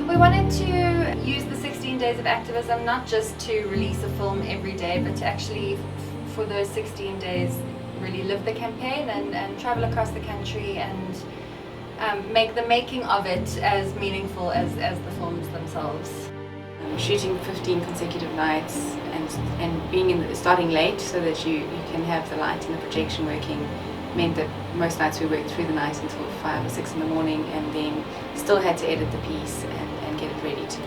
We wanted to use the 16 Days of Activism not just to release a film every day, but to actually, for those 16 days, really live the campaign and travel across the country and make the making of it as meaningful as the films themselves. Shooting 15 consecutive nights and being starting late so that you can have the light and the projection working meant that most nights we worked through the night until 5 or 6 in the morning, and then still had to edit the piece and get it ready to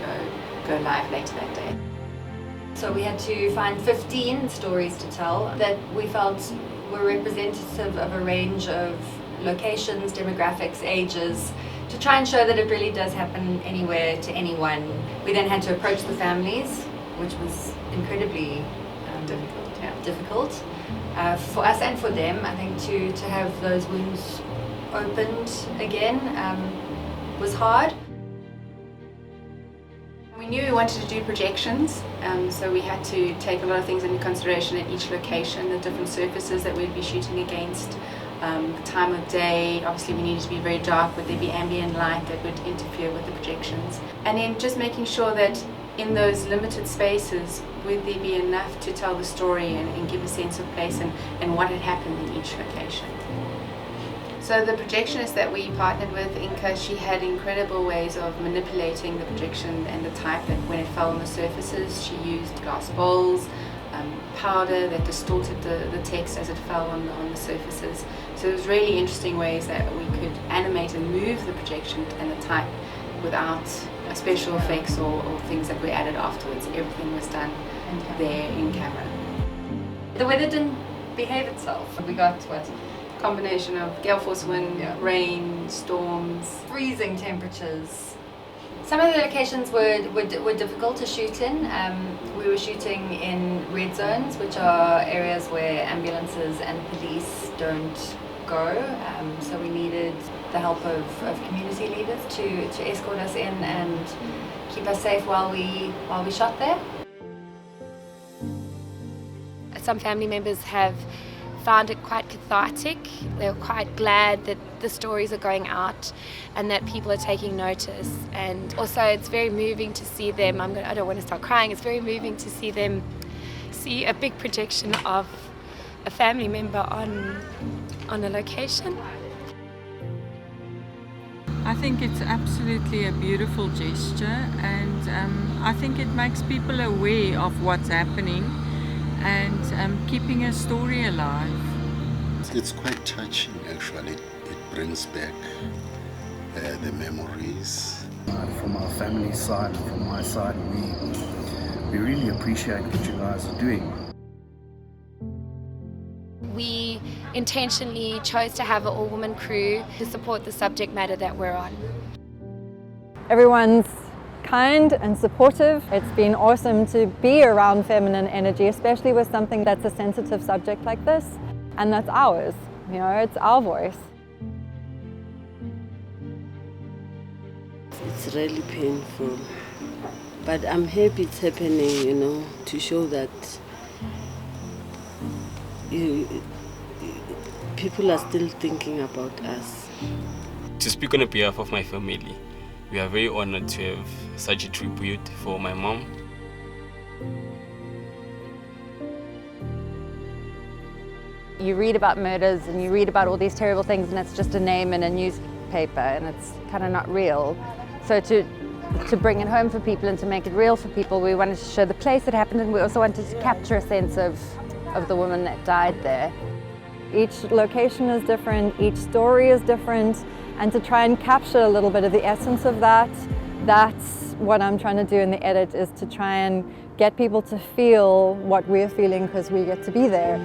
go live later that day. So we had to find 15 stories to tell that we felt were representative of a range of locations, demographics, ages, to try and show that it really does happen anywhere to anyone. We then had to approach the families, which was incredibly difficult for us and for them. I think to have those wounds opened again was hard. We knew we wanted to do projections, so we had to take a lot of things into consideration at each location, the different surfaces that we'd be shooting against, the time of day. Obviously we needed to be very dark, would there be ambient light that would interfere with the projections? And then just making sure that in those limited spaces, would there be enough to tell the story and give a sense of place and what had happened in each location. So the projectionist that we partnered with, Inka, she had incredible ways of manipulating the projection and the type that when it fell on the surfaces, she used glass bowls, powder that distorted the text as it fell on the surfaces. So it was really interesting ways that we could animate and move the projection and the type without special effects or things that were added afterwards. Everything was done there in camera. The weather didn't behave itself. We got what? Combination of gale force wind, rain, storms, freezing temperatures. Some of the locations were difficult to shoot in. We were shooting in red zones, which are areas where ambulances and police don't go. So we needed the help of community leaders to escort us in and keep us safe while we shot there. Some family members have found it quite cathartic. They were quite glad that the stories are going out and that people are taking notice. And also it's very moving to see them, I don't want to start crying, it's very moving to see them see a big projection of a family member on a location. I think it's absolutely a beautiful gesture, and I think it makes people aware of what's happening and keeping a story alive. It's quite touching, actually. It brings back the memories. From our family side, from my side, we really appreciate what you guys are doing. We intentionally chose to have an all-woman crew to support the subject matter that we're on. Everyone's kind and supportive. It's been awesome to be around feminine energy, especially with something that's a sensitive subject like this. And that's ours, you know, it's our voice. It's really painful, but I'm happy it's happening, you know, to show that people are still thinking about us. To speak on behalf of my family, we are very honored to have such a tribute for my mom. You read about murders and you read about all these terrible things and it's just a name in a newspaper and it's kind of not real. So to bring it home for people and to make it real for people, we wanted to show the place it happened, and we also wanted to capture a sense of the woman that died there. Each location is different, each story is different, and to try and capture a little bit of the essence of that's what I'm trying to do in the edit, is to try and get people to feel what we're feeling because we get to be there.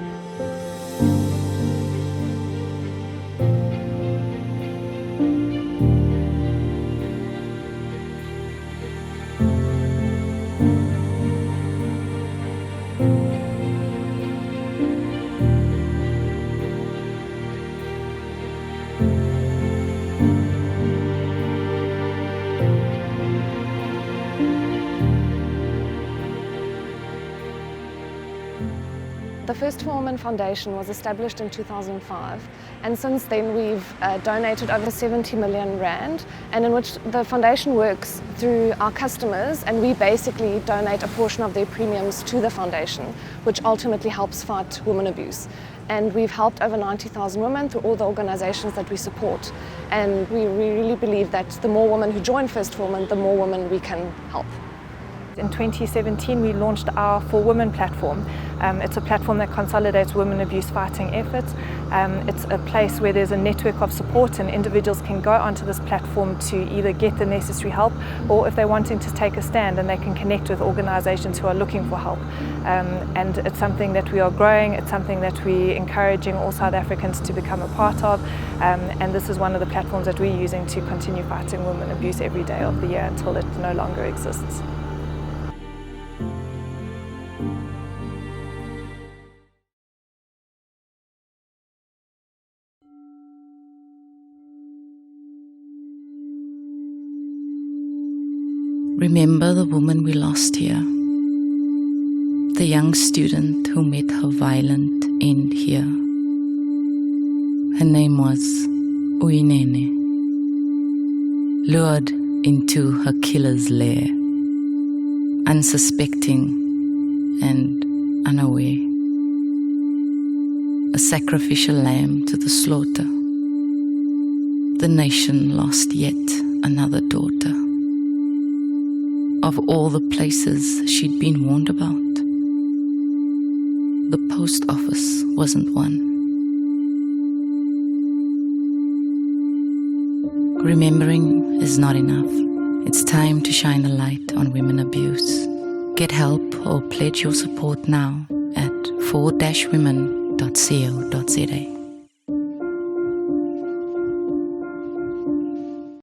The First for Women Foundation was established in 2005, and since then we've donated over 70 million rand, and in which the foundation works through our customers, and we basically donate a portion of their premiums to the foundation, which ultimately helps fight women abuse. And we've helped over 90,000 women through all the organizations that we support. And we really believe that the more women who join First for Women, the more women we can help. In 2017 we launched our For Women platform. It's a platform that consolidates women abuse fighting efforts. It's a place where there's a network of support, and individuals can go onto this platform to either get the necessary help, or if they're wanting to take a stand, and they can connect with organizations who are looking for help. And it's something that we are growing, it's something that we're encouraging all South Africans to become a part of, and this is one of the platforms that we're using to continue fighting women abuse every day of the year until it no longer exists. Remember the woman we lost here, the young student who met her violent end here. Her name was Uyinene, lured into her killer's lair, unsuspecting and unaware, a sacrificial lamb to the slaughter. The nation lost yet another daughter. Of all the places she'd been warned about, the post office wasn't one. Remembering is not enough. It's time to shine a light on women abuse. Get help or pledge your support now at for-women.co.za.